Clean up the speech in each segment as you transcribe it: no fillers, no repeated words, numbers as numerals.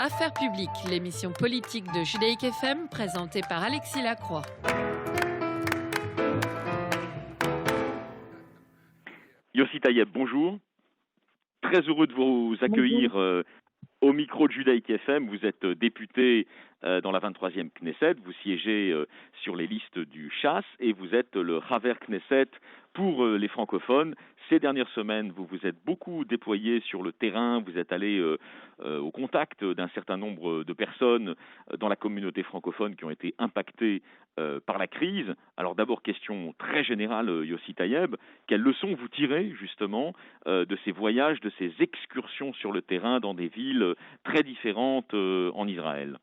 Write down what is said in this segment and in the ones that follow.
Affaires publiques, l'émission politique de Judaïque FM présentée par Alexis Lacroix. Yossi Tayeb, bonjour. Très heureux de vous accueillir au micro de Judaïque FM. Vous êtes député dans la 23e Knesset, vous siégez sur les listes du Chasse et vous êtes le Haver Knesset pour les francophones. Ces dernières semaines, vous vous êtes beaucoup déployé sur le terrain, vous êtes allé au contact d'un certain nombre de personnes dans la communauté francophone qui ont été impactées par la crise. Alors d'abord, question très générale, Yossi Tayeb, quelles leçons vous tirez justement de ces voyages, de ces excursions sur le terrain dans des villes très différentes en Israël?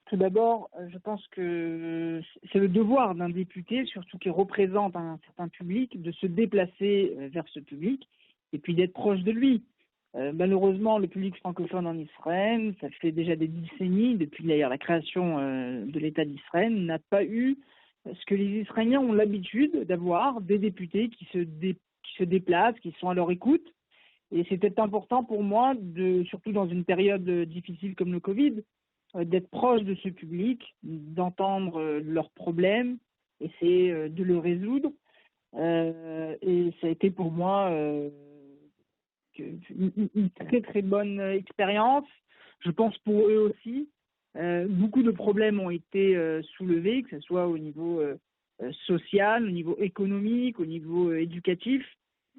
Tout d'abord, je pense que c'est le devoir d'un député, surtout qui représente un certain public, de se déplacer vers ce public et puis d'être proche de lui. Malheureusement, le public francophone en Israël, ça fait déjà des décennies, depuis d'ailleurs la création de l'État d'Israël, n'a pas eu ce que les Israéliens ont l'habitude d'avoir, des députés qui se déplacent, qui sont à leur écoute. Et c'était important pour moi, surtout dans une période difficile comme le Covid, d'être proche de ce public, d'entendre leurs problèmes, essayer de le résoudre. Et ça a été pour moi une très très bonne expérience. Je pense pour eux aussi. Beaucoup de problèmes ont été soulevés, que ce soit au niveau social, au niveau économique, au niveau éducatif.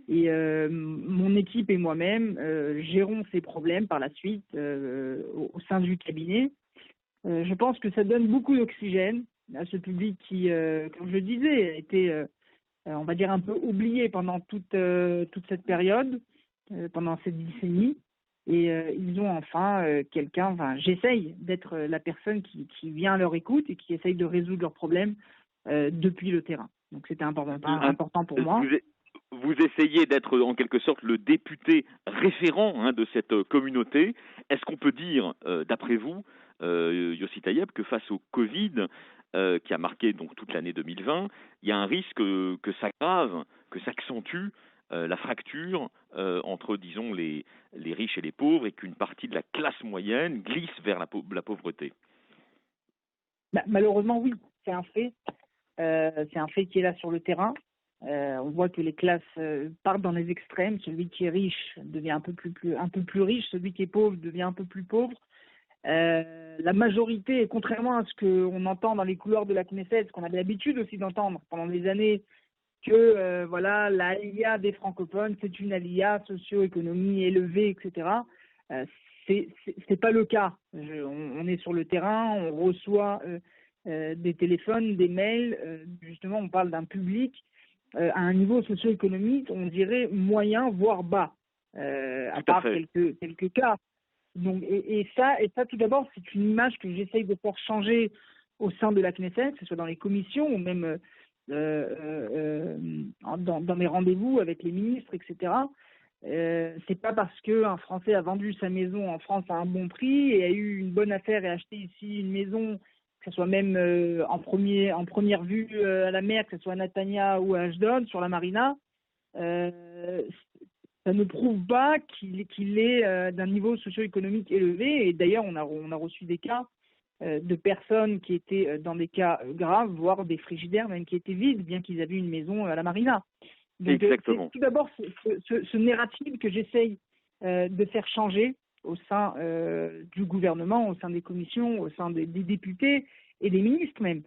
Et mon équipe et moi-même gérons ces problèmes par la suite au sein du cabinet. Je pense que ça donne beaucoup d'oxygène à ce public qui, comme je le disais, a été, on va dire, un peu oublié pendant toute cette période, pendant cette décennie. Et ils ont enfin j'essaye d'être la personne qui vient à leur écoute et qui essaye de résoudre leurs problèmes depuis le terrain. Donc c'était important pour moi. Vous essayez d'être en quelque sorte le député référent de cette communauté. Est-ce qu'on peut dire, d'après vous, Yossi Tayeb, que face au Covid, qui a marqué donc toute l'année 2020, il y a un risque que s'aggrave, que s'accentue la fracture entre, disons, les riches et les pauvres et qu'une partie de la classe moyenne glisse vers la pauvreté? Malheureusement, oui, c'est un fait. C'est un fait qui est là sur le terrain. On voit que les classes partent dans les extrêmes. Celui qui est riche devient un peu plus riche. Celui qui est pauvre devient un peu plus pauvre. La majorité, contrairement à ce qu'on entend dans les couloirs de la Knesset, ce qu'on avait l'habitude aussi d'entendre pendant des années, que voilà, la aliyah des francophones, c'est une aliyah socio-économie élevée, etc. C'est pas le cas. On est sur le terrain, on reçoit des téléphones, des mails. Justement, on parle d'un public à un niveau socio-économique, on dirait moyen, voire bas, à part quelques cas. Donc, et ça, tout d'abord, c'est une image que j'essaye de faire changer au sein de la Knesset, que ce soit dans les commissions ou même dans mes rendez-vous avec les ministres, etc. C'est pas parce qu'un Français a vendu sa maison en France à un bon prix et a eu une bonne affaire et a acheté ici une maison, que ce soit même en première vue à la mer, que ce soit à Netanya ou à Ashdod, sur la marina, ça ne prouve pas qu'il est d'un niveau socio-économique élevé. Et d'ailleurs, on a reçu des cas de personnes qui étaient dans des cas graves, voire des frigidaires même qui étaient vides, bien qu'ils avaient une maison à la marina. Donc, exactement. Tout d'abord, ce narratif que j'essaye de faire changer au sein du gouvernement, au sein des commissions, au sein des députés et des ministres même.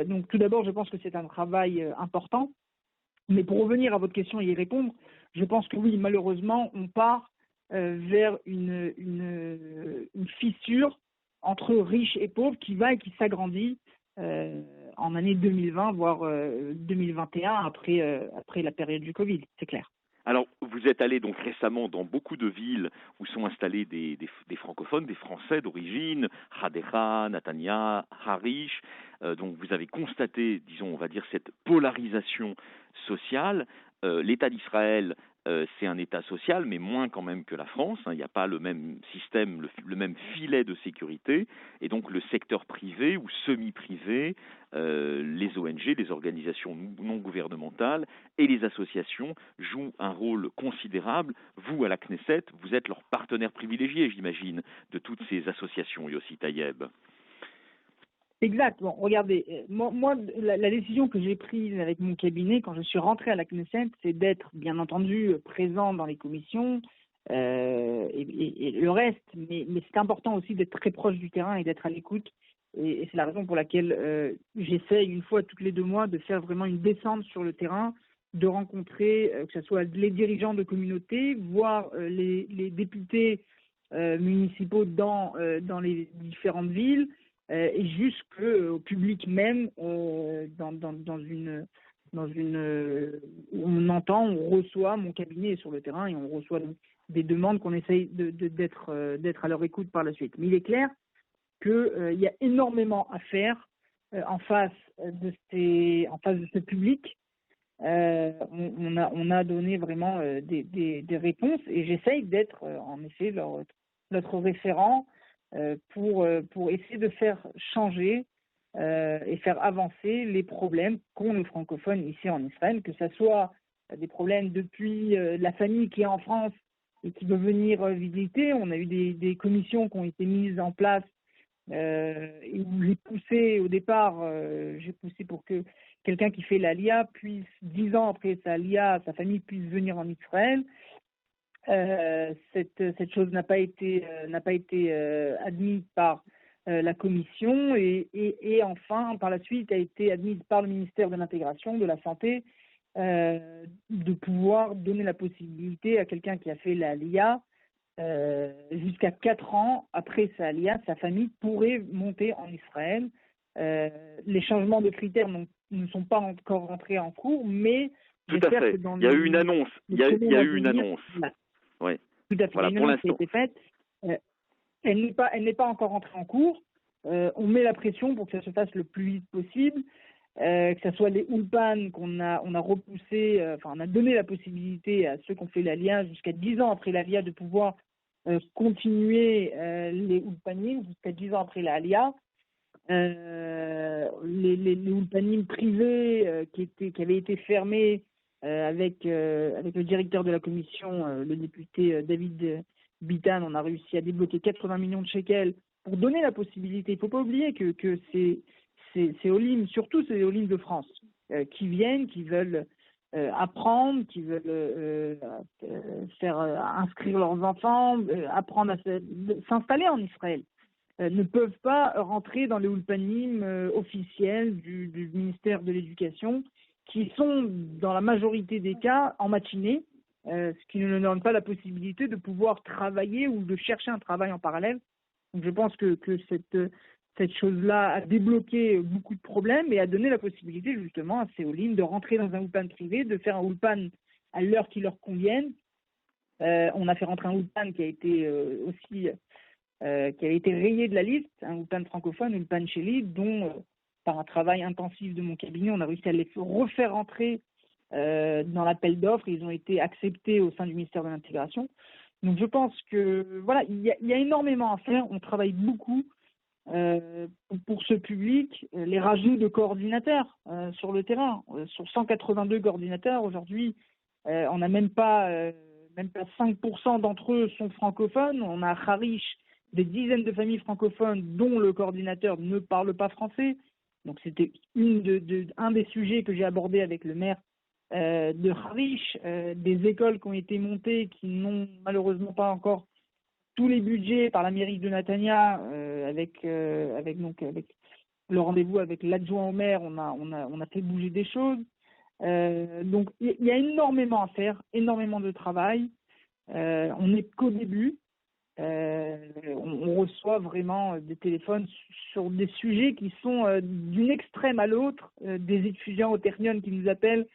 Donc tout d'abord, je pense que c'est un travail important. Mais pour revenir à votre question et y répondre, je pense que oui, malheureusement, on part vers une fissure entre riches et pauvres qui va et qui s'agrandit en année 2020, voire 2021, après la période du Covid, c'est clair. Alors, vous êtes allé donc récemment dans beaucoup de villes où sont installés des francophones, des Français d'origine, Hadera, Netanya, Harish. Donc, vous avez constaté, disons, on va dire, cette polarisation sociale. L'État d'Israël c'est un État social, mais moins quand même que la France. Il n'y a pas le même système, le même filet de sécurité. Et donc le secteur privé ou semi-privé, les ONG, les organisations non gouvernementales et les associations jouent un rôle considérable. Vous, à la Knesset, vous êtes leur partenaire privilégié, j'imagine, de toutes ces associations, Yossi Tayeb. Exact. Bon, regardez, moi la décision que j'ai prise avec mon cabinet quand je suis rentré à la Knesset, c'est d'être, bien entendu, présent dans les commissions et le reste. Mais c'est important aussi d'être très proche du terrain et d'être à l'écoute. Et c'est la raison pour laquelle j'essaye, une fois toutes les 2 mois, de faire vraiment une descente sur le terrain, de rencontrer, que ce soit les dirigeants de communautés, voire les députés municipaux dans les différentes villes, et jusqu'au public même, dans une où on entend, on reçoit, mon cabinet est sur le terrain et on reçoit donc des demandes qu'on essaye d'être à leur écoute par la suite. Mais il est clair qu'il y a énormément à faire en face de ce public. On a donné vraiment des réponses et j'essaye d'être en effet notre référent pour essayer de faire changer et faire avancer les problèmes qu'ont les francophones ici en Israël, que ce soit des problèmes depuis la famille qui est en France et qui veut venir visiter. On a eu des commissions qui ont été mises en place et où j'ai poussé au départ, j'ai poussé pour que quelqu'un qui fait l'Aliyah puisse, 10 ans après sa Aliyah, sa famille puisse venir en Israël. Cette chose n'a pas été admise par la commission et enfin par la suite a été admise par le ministère de l'Intégration, de la Santé, de pouvoir donner la possibilité à quelqu'un qui a fait la Aliyah jusqu'à 4 ans après sa Aliyah, sa famille pourrait monter en Israël. Les changements de critères ne sont pas encore rentrés en cours, mais tout à fait. Il y a eu une annonce. Il y a eu une annonce. Oui. Tout à fait. Voilà, il y a une annonce qui a été faite. Elle n'est pas encore rentrée en cours. On met la pression pour que ça se fasse le plus vite possible. Que ce soit les Ulpan qu'on a repoussé, on a donné la possibilité à ceux qui ont fait l'Aliyah jusqu'à 10 ans après l'Aliyah de pouvoir continuer les Ulpanim jusqu'à 10 ans après l'Aliyah. Les Ulpanim privés qui avaient été fermés avec le directeur de la commission, le député David Bitan, on a réussi à débloquer 80 millions de shekels pour donner la possibilité. Il ne faut pas oublier que c'est Olim, surtout c'est les Olim de France, qui viennent, qui veulent apprendre, qui veulent faire inscrire leurs enfants, apprendre à s'installer en Israël. Ne peuvent pas rentrer dans les ulpanim officiels du ministère de l'Éducation, qui sont dans la majorité des cas en matinée, ce qui ne leur donne pas la possibilité de pouvoir travailler ou de chercher un travail en parallèle. Donc je pense que cette chose-là a débloqué beaucoup de problèmes et a donné la possibilité justement à ces Olim de rentrer dans un ulpan privé, de faire un ulpan à l'heure qui leur convienne. On a fait rentrer un ulpan qui a été aussi qui avait été rayé de la liste, un ulpan francophone, ulpan Sheli, dont par un travail intensif de mon cabinet, on a réussi à les refaire rentrer dans l'appel d'offres. Ils ont été acceptés au sein du ministère de l'Intégration. Donc je pense que voilà, il y a énormément à faire. On travaille beaucoup pour ce public. Les rajouts de coordinateurs sur le terrain, sur 182 coordinateurs aujourd'hui, on n'a même pas 5% d'entre eux sont francophones. On a à Harish des dizaines de familles francophones dont le coordinateur ne parle pas français. Donc c'était un des sujets que j'ai abordé avec le maire de Harish, des écoles qui ont été montées qui n'ont malheureusement pas encore tous les budgets par la mairie de Netanya, avec le rendez-vous avec l'adjoint au maire, on a fait bouger des choses. Donc il y a énormément à faire, énormément de travail. On n'est qu'au début. On reçoit vraiment des téléphones sur des sujets qui sont d'une extrême à l'autre, des étudiants au Ternion qui nous appellent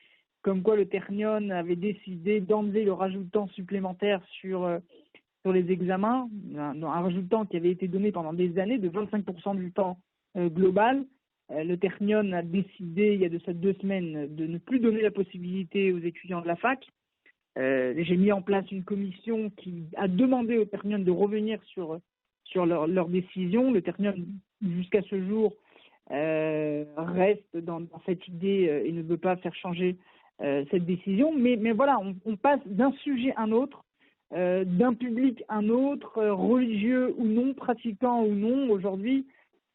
comme quoi le Ternion avait décidé d'enlever le rajout de temps supplémentaire sur les examens, un rajout de temps qui avait été donné pendant des années de 25% du temps global. Le Ternion a décidé il y a de ça 2 semaines de ne plus donner la possibilité aux étudiants de la fac J'ai mis en place une commission qui a demandé au Ternium de revenir sur leur décision. Le Ternium, jusqu'à ce jour, reste dans cette idée et ne veut pas faire changer cette décision. Mais voilà, on passe d'un sujet à un autre, d'un public à un autre, religieux ou non, pratiquant ou non. Aujourd'hui,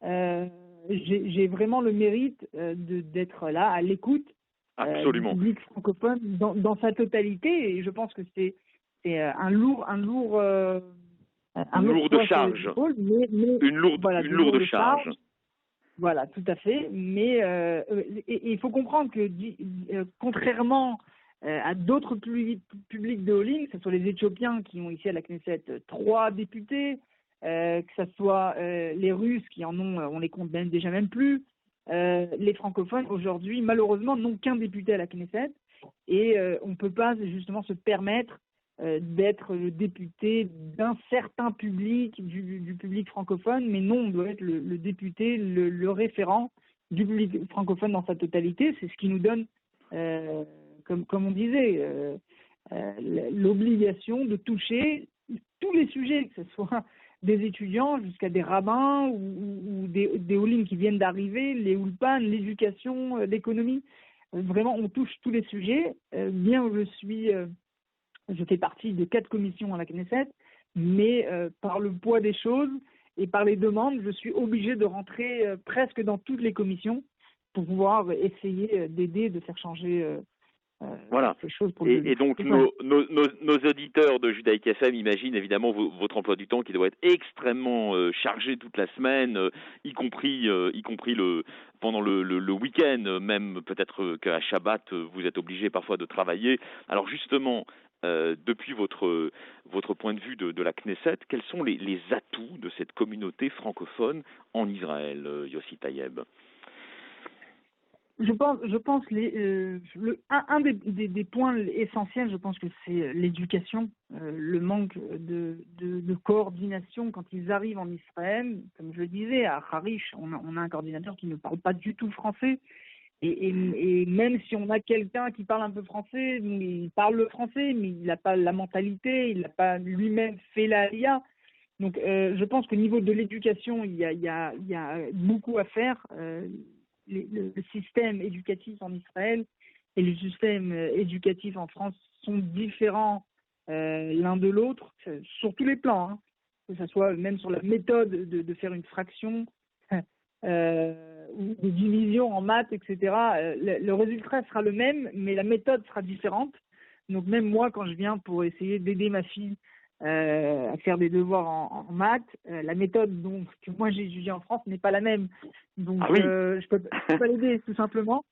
j'ai vraiment le mérite d'être là, à l'écoute du public francophone dans sa totalité. Et je pense que c'est un lourd lourde charge. Une lourde charge. Voilà, tout à fait. Mais il faut comprendre que, contrairement à d'autres publics de All-In, que ce soit les Éthiopiens qui ont ici à la Knesset 3 députés, que ce soit les Russes qui en ont, on les compte déjà même plus, les francophones aujourd'hui, malheureusement, n'ont qu'un député à la Knesset et on ne peut pas justement se permettre d'être le député d'un certain public, du public francophone, mais non, on doit être le député, le référent du public francophone dans sa totalité. C'est ce qui nous donne, comme on disait, l'obligation de toucher tous les sujets, que ce soit des étudiants jusqu'à des rabbins ou des All-In qui viennent d'arriver, les Ulpan, l'éducation, l'économie. Vraiment, on touche tous les sujets. Bien que je fais partie de 4 commissions à la Knesset, mais par le poids des choses et par les demandes, je suis obligé de rentrer presque dans toutes les commissions pour pouvoir essayer d'aider, de faire changer voilà. ces choses. Et donc nos auditeurs de Judaïk FM imaginent évidemment votre emploi du temps qui doit être extrêmement chargé toute la semaine, y compris pendant le week-end, même peut-être qu'à Shabbat vous êtes obligé parfois de travailler. Alors justement, depuis votre point de vue de la Knesset, quels sont les atouts de cette communauté francophone en Israël, Yossi Tayeb? Je pense un des points essentiels, je pense que c'est l'éducation, le manque de coordination quand ils arrivent en Israël. Comme je le disais, à Harish, on a un coordinateur qui ne parle pas du tout français. Et même si on a quelqu'un qui parle un peu français, il parle le français, mais il n'a pas la mentalité, il n'a pas lui-même fait la aliyah. Donc je pense qu'au niveau de l'éducation, il y a beaucoup à faire. Le système éducatif en Israël et le système éducatif en France sont différents l'un de l'autre, sur tous les plans, hein. Que ce soit même sur la méthode de faire une fraction ou des divisions en maths, etc. Le résultat sera le même, mais la méthode sera différente. Donc même moi, quand je viens pour essayer d'aider ma fille à faire des devoirs en maths, la méthode que moi j'ai étudiée en France n'est pas la même. Donc je peux pas l'aider tout simplement.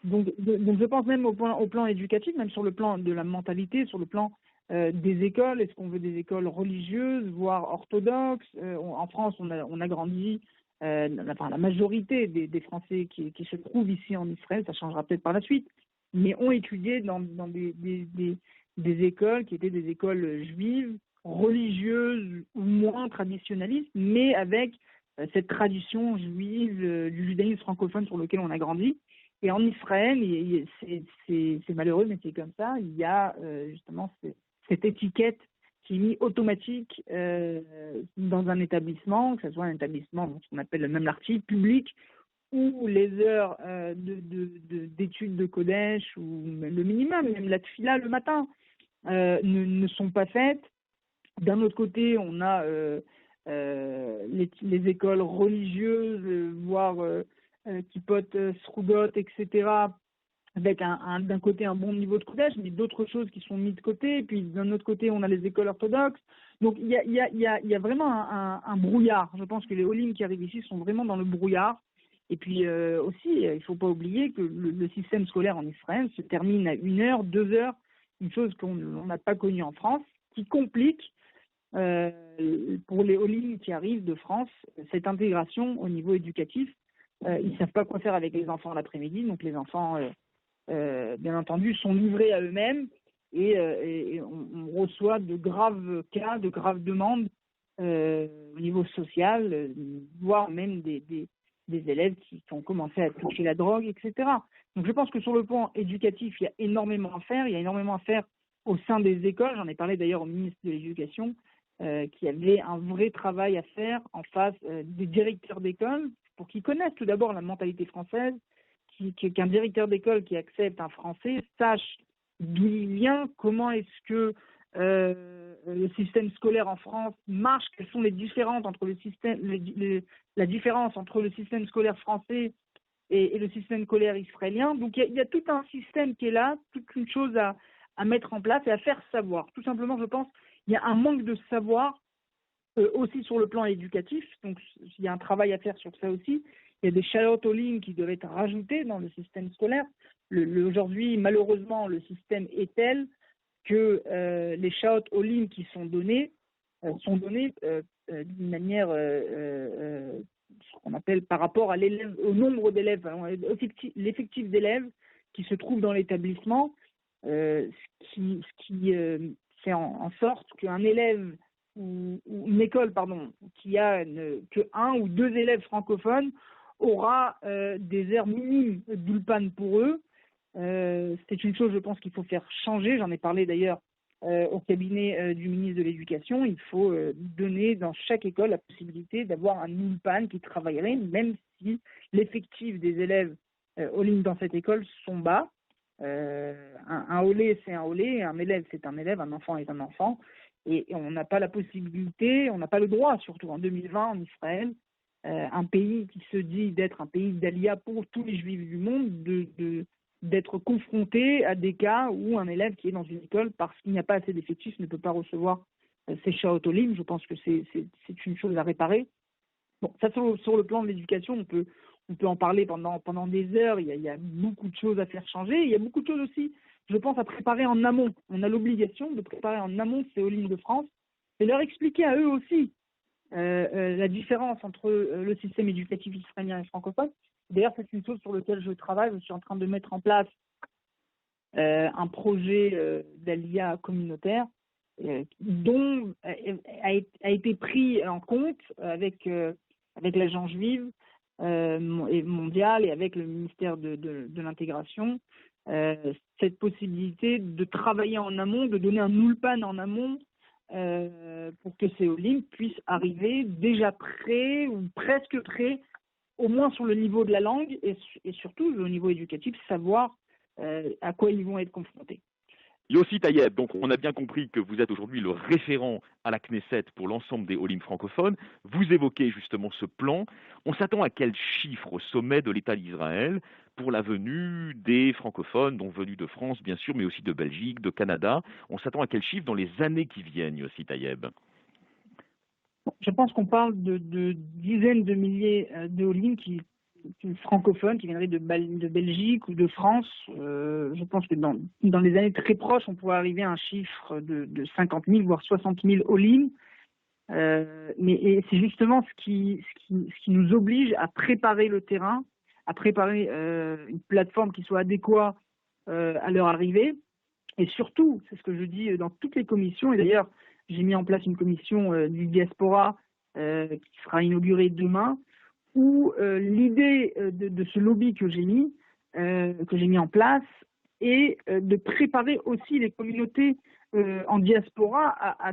Donc je pense même au plan éducatif, même sur le plan de la mentalité, sur le plan des écoles. Est-ce qu'on veut des écoles religieuses, voire orthodoxes? En France, on a grandi, la majorité des Français qui se trouvent ici en Israël, ça changera peut-être par la suite, mais ont étudié dans des écoles qui étaient des écoles juives, religieuses ou moins traditionnalistes, mais avec cette tradition juive du judaïsme francophone sur lequel on a grandi. Et en Israël, c'est malheureux, mais c'est comme ça, il y a justement cette étiquette qui est mise automatique dans un établissement, que ce soit un établissement, ce qu'on appelle même l'article public, où les heures d'études de Kodesh, ou le minimum, même la tfila le matin, ne sont pas faites. D'un autre côté, on a les écoles religieuses, voire Kippot, Srugot, etc., avec d'un côté un bon niveau de Kodesh, mais d'autres choses qui sont mises de côté. Et puis d'un autre côté, on a les écoles orthodoxes. Donc il y a vraiment un brouillard. Je pense que les All-In qui arrivent ici sont vraiment dans le brouillard. Et puis aussi, il ne faut pas oublier que le système scolaire en Israël se termine à 1 heure, 2 heures, une chose qu'on n'a pas connue en France, qui complique pour les All-In qui arrivent de France cette intégration au niveau éducatif. Ils ne savent pas quoi faire avec les enfants l'après-midi, donc les enfants, bien entendu, sont livrés à eux-mêmes et on reçoit de graves cas, de graves demandes au niveau social, voire même des des élèves qui ont commencé à toucher la drogue, etc. Donc je pense que sur le plan éducatif, il y a énormément à faire. Il y a énormément à faire au sein des écoles. J'en ai parlé d'ailleurs au ministre de l'Éducation, qui avait un vrai travail à faire en face des directeurs d'école pour qu'ils connaissent tout d'abord la mentalité française, qu'un directeur d'école qui accepte un Français sache d'où il vient, comment est-ce que le système scolaire en France marche, quelles sont les différences entre la différence entre le système scolaire français et le système scolaire israélien. Donc il y a tout un système qui est là, toute une chose à mettre en place et à faire savoir. Tout simplement, je pense, il y a un manque de savoir aussi sur le plan éducatif. Donc il y a un travail à faire sur ça aussi. Il y a des shayot olim qui doivent être rajoutés dans le système scolaire. Aujourd'hui, malheureusement, le système est tel que les shayot olim qui sont donnés d'une manière ce qu'on appelle par rapport au nombre d'élèves, l'effectif d'élèves qui se trouvent dans l'établissement, ce qui fait en sorte qu'un élève ou une école qui a que un ou deux élèves francophones aura des heures minimes d'ulpan pour eux. C'est une chose, je pense, qu'il faut faire changer. J'en ai parlé d'ailleurs au cabinet du ministre de l'Éducation. Il faut donner dans chaque école la possibilité d'avoir un ulpan qui travaillerait, même si l'effectif des élèves olim dans cette école sont bas. Un olé, c'est un olé, un élève, c'est un élève, un enfant est un enfant. Et on n'a pas la possibilité, on n'a pas le droit, surtout en 2020 en Israël, un pays qui se dit d'être un pays d'Aliyah pour tous les juifs du monde, d'être confronté à des cas où un élève qui est dans une école, parce qu'il n'y a pas assez d'effectifs, ne peut pas recevoir ses shayot olim. Je pense que c'est une chose à réparer. Bon, ça sur le plan de l'éducation, on peut en parler pendant des heures. Il y a beaucoup de choses à faire changer. Il y a beaucoup de choses aussi, je pense, à préparer en amont. On a l'obligation de préparer en amont ces Olim de France et leur expliquer à eux aussi la différence entre le système éducatif israélien et francophone. D'ailleurs, c'est une chose sur laquelle je travaille. Je suis en train de mettre en place un projet d'Aliyah communautaire dont a été pris en compte avec l'agence juive mondiale et avec le ministère de l'intégration, cette possibilité de travailler en amont, de donner un ulpan en amont pour que ces Olim puissent arriver déjà prêts ou presque prêts, au moins sur le niveau de la langue et surtout au niveau éducatif, savoir à quoi ils vont être confrontés. Yossi Tayeb, donc on a bien compris que vous êtes aujourd'hui le référent à la Knesset pour l'ensemble des Olim francophones. Vous évoquez justement ce plan. On s'attend à quel chiffre au sommet de l'État d'Israël pour la venue des francophones, dont venus de France bien sûr, mais aussi de Belgique, de Canada? On s'attend à quel chiffre dans les années qui viennent, Yossi Tayeb? Je pense qu'on parle de dizaines de milliers de Olim francophones qui viendraient de Belgique ou de France. Je pense que dans les années très proches, on pourrait arriver à un chiffre de 50 000, voire 60 000 Olim. Mais c'est justement ce qui nous oblige à préparer le terrain, à préparer une plateforme qui soit adéquate à leur arrivée. Et surtout, c'est ce que je dis dans toutes les commissions, et d'ailleurs, j'ai mis en place une commission du diaspora qui sera inaugurée demain, où l'idée de ce lobby que j'ai mis en place est de préparer aussi les communautés en diaspora à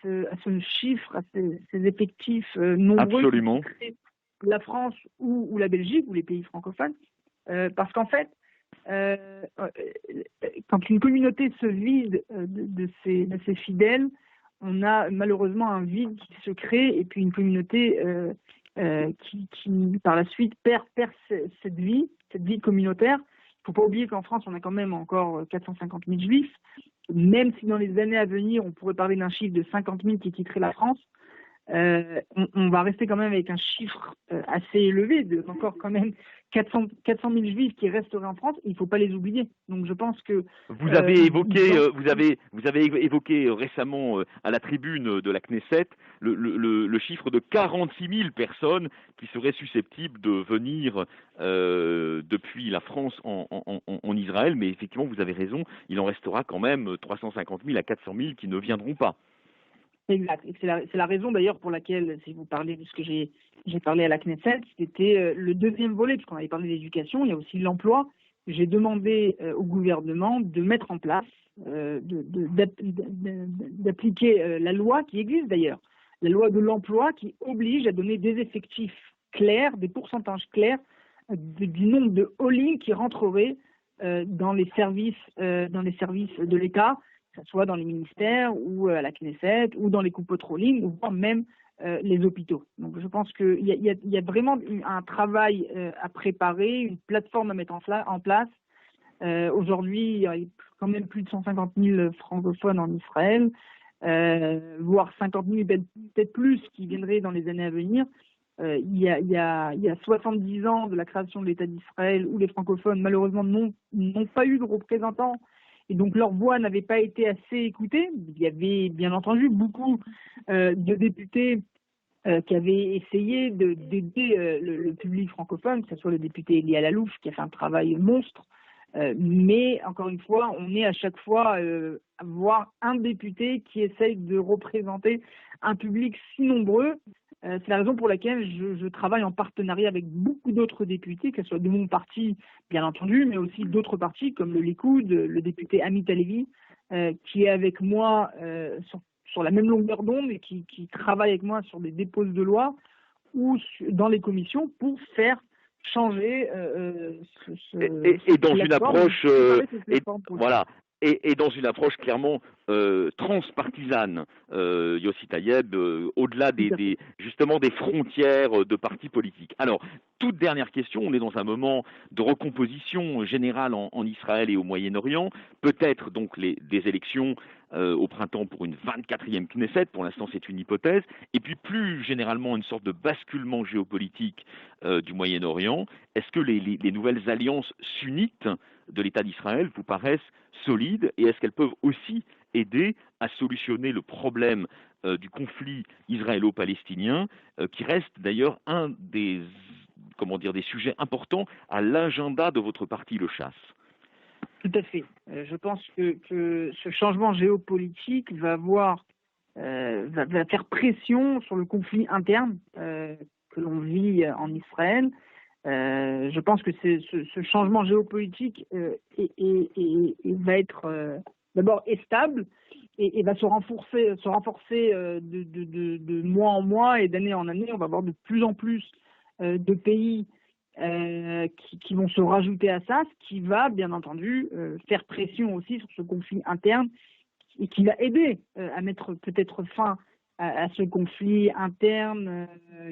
ce chiffre, à ces effectifs nombreux. Absolument. La France ou la Belgique ou les pays francophones. Parce qu'en fait, quand une communauté se vide de ses fidèles, on a malheureusement un vide qui se crée et puis une communauté qui par la suite perd cette vie communautaire. Il ne faut pas oublier qu'en France, on a quand même encore 450 000 juifs. Même si dans les années à venir, on pourrait parler d'un chiffre de 50 000 qui quitteraient la France, on va rester quand même avec un chiffre assez élevé, encore quand même 400 000 juifs qui resteraient en France. Il ne faut pas les oublier. Donc je pense que vous avez évoqué récemment à la tribune de la Knesset le chiffre de 46 000 personnes qui seraient susceptibles de venir depuis la France en Israël. Mais effectivement, vous avez raison, il en restera quand même 350 000 à 400 000 qui ne viendront pas. Exact. Et c'est la raison d'ailleurs pour laquelle, si vous parlez de ce que j'ai parlé à la Knesset, c'était le deuxième volet, puisqu'on avait parlé d'éducation, il y a aussi l'emploi. J'ai demandé au gouvernement de mettre en place, d'appliquer la loi qui existe d'ailleurs, la loi de l'emploi qui oblige à donner des effectifs clairs, des pourcentages clairs du nombre de all-in qui rentreraient dans les services de l'État, que ce soit dans les ministères ou à la Knesset ou dans les coupotrolling ou voire même les hôpitaux. Donc je pense qu'il y a vraiment un travail à préparer, une plateforme à mettre en place. Aujourd'hui, il y a quand même plus de 150 000 francophones en Israël, voire 50 000, peut-être plus, qui viendraient dans les années à venir. Il y a 70 ans de la création de l'État d'Israël où les francophones, malheureusement, n'ont pas eu de représentants et donc leur voix n'avait pas été assez écoutée. Il y avait bien entendu beaucoup de députés qui avaient essayé d'aider le public francophone, que ce soit le député Eli Alalouf qui a fait un travail monstre. Mais encore une fois, on est à chaque fois à voir un député qui essaye de représenter un public si nombreux. C'est la raison pour laquelle je travaille en partenariat avec beaucoup d'autres députés, que ce soit de mon parti, bien entendu, mais aussi d'autres partis comme le Likoud, le député Amit Halevi, qui est avec moi sur la même longueur d'onde et qui travaille avec moi sur des dépôts de loi ou dans les commissions pour faire changer et dans une approche voilà. Et dans une approche clairement transpartisane, Yossi Taïeb, au-delà justement des frontières de partis politiques. Alors, toute dernière question, on est dans un moment de recomposition générale en Israël et au Moyen-Orient, peut-être donc des élections au printemps pour une 24e Knesset, pour l'instant c'est une hypothèse, et puis plus généralement une sorte de basculement géopolitique du Moyen-Orient. Est-ce que les nouvelles alliances sunnites de l'État d'Israël vous paraissent solides et est-ce qu'elles peuvent aussi aider à solutionner le problème du conflit israélo-palestinien qui reste d'ailleurs un des sujets importants à l'agenda de votre parti, le Chasse? Tout à fait. Je pense que ce changement géopolitique va faire pression sur le conflit interne que l'on vit en Israël. Je pense que ce changement géopolitique va être d'abord stable et va se renforcer de mois en mois et d'année en année. On va avoir de plus en plus de pays qui vont se rajouter à ça, ce qui va bien entendu faire pression aussi sur ce conflit interne et qui va aider à mettre peut-être fin à ce conflit interne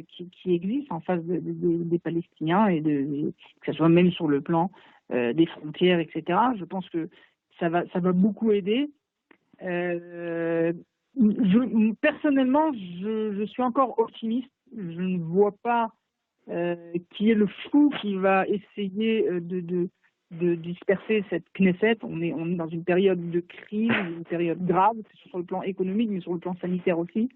qui existe en face des Palestiniens et que ce soit même sur le plan des frontières, etc. Je pense que ça va beaucoup aider. Personnellement, je suis encore optimiste. Je ne vois pas qui est le fou qui va essayer de disperser cette Knesset. On est dans une période de crise, une période grave, sur le plan économique, mais sur le plan sanitaire aussi.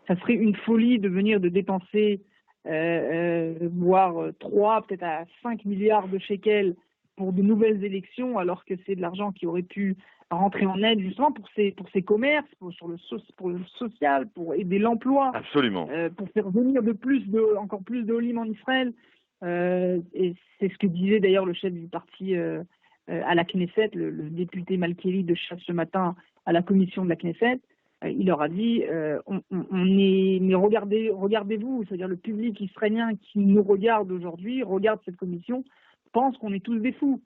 Ça serait une folie de venir de dépenser voire 3, peut-être à 5 milliards de shekels pour de nouvelles élections, alors que c'est de l'argent qui aurait pu rentrer en aide justement pour ces commerces, pour le social, pour aider l'emploi. Absolument. Pour faire venir encore plus de Olim en Israël. Et c'est ce que disait d'ailleurs le chef du parti à la Knesset, le député Malkieli de Chasse ce matin à la commission de la Knesset. Il leur a dit mais regardez-vous, c'est-à-dire le public israélien qui nous regarde aujourd'hui, regarde cette commission, pense qu'on est tous des fous.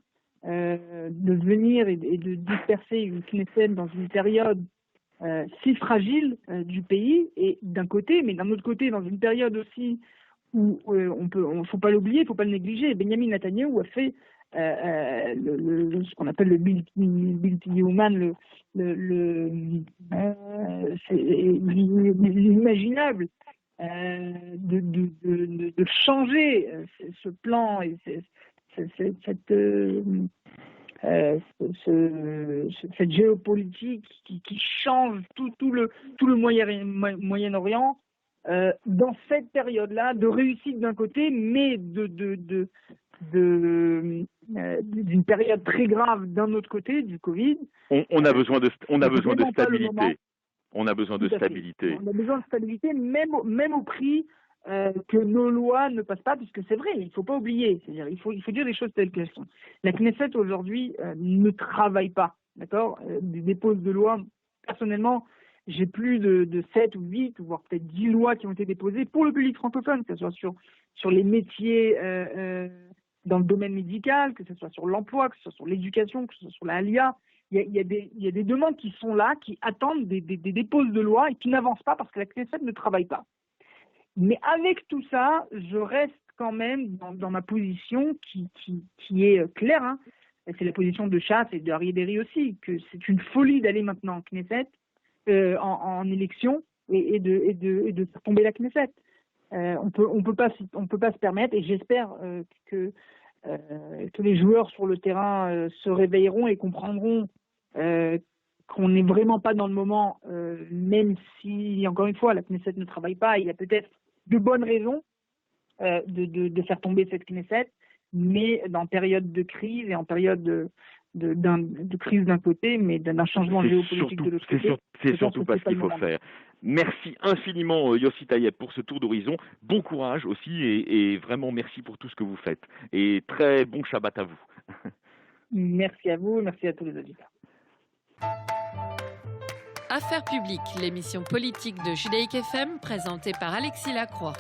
De venir et de disperser une Knesset dans une période si fragile du pays, et d'un côté, mais d'un autre côté, dans une période aussi où faut pas l'oublier, il faut pas le négliger. Benjamin Netanyahou a fait ce qu'on appelle le Bilti Yeouman, l'imaginable, de changer ce plan et cette géopolitique qui change tout le Moyen-Orient dans cette période-là de réussite d'un côté, mais d'une période très grave d'un autre côté, du Covid. On a besoin de stabilité. On a besoin de Tout à fait. stabilité. On a besoin de stabilité, même au prix que nos lois ne passent pas, puisque c'est vrai, il ne faut pas oublier. C'est-à-dire, il faut dire les choses telles qu'elles sont. La Knesset aujourd'hui ne travaille pas, d'accord, dépose de lois. Personnellement, j'ai plus de 7 ou 8, voire peut-être 10 lois qui ont été déposées pour le public francophone, que ce soit sur les métiers dans le domaine médical, que ce soit sur l'emploi, que ce soit sur l'éducation, que ce soit sur la ALIA. Il y a des demandes qui sont là, qui attendent des déposes de lois et qui n'avancent pas parce que la Knesset ne travaille pas. Mais avec tout ça, je reste quand même dans ma position qui est claire. Hein. C'est la position de Chasse et de Harry Deri aussi, que c'est une folie d'aller maintenant en Knesset, en élection, et de faire tomber la Knesset. On peut pas se permettre, et j'espère que les joueurs sur le terrain se réveilleront et comprendront qu'on n'est vraiment pas dans le moment, même si, encore une fois, la Knesset ne travaille pas. Il y a peut-être de bonnes raisons de faire tomber cette Knesset, mais en période de crise et en période de crise d'un côté, mais d'un changement géopolitique de l'autre côté. C'est surtout pas ce qu'il faut faire. Merci infiniment Yossi Taïeb pour ce tour d'horizon. Bon courage aussi et vraiment merci pour tout ce que vous faites. Et très bon Shabbat à vous. Merci à vous, merci à tous les auditeurs. Affaires publiques, l'émission politique de Judaïque FM présentée par Alexis Lacroix.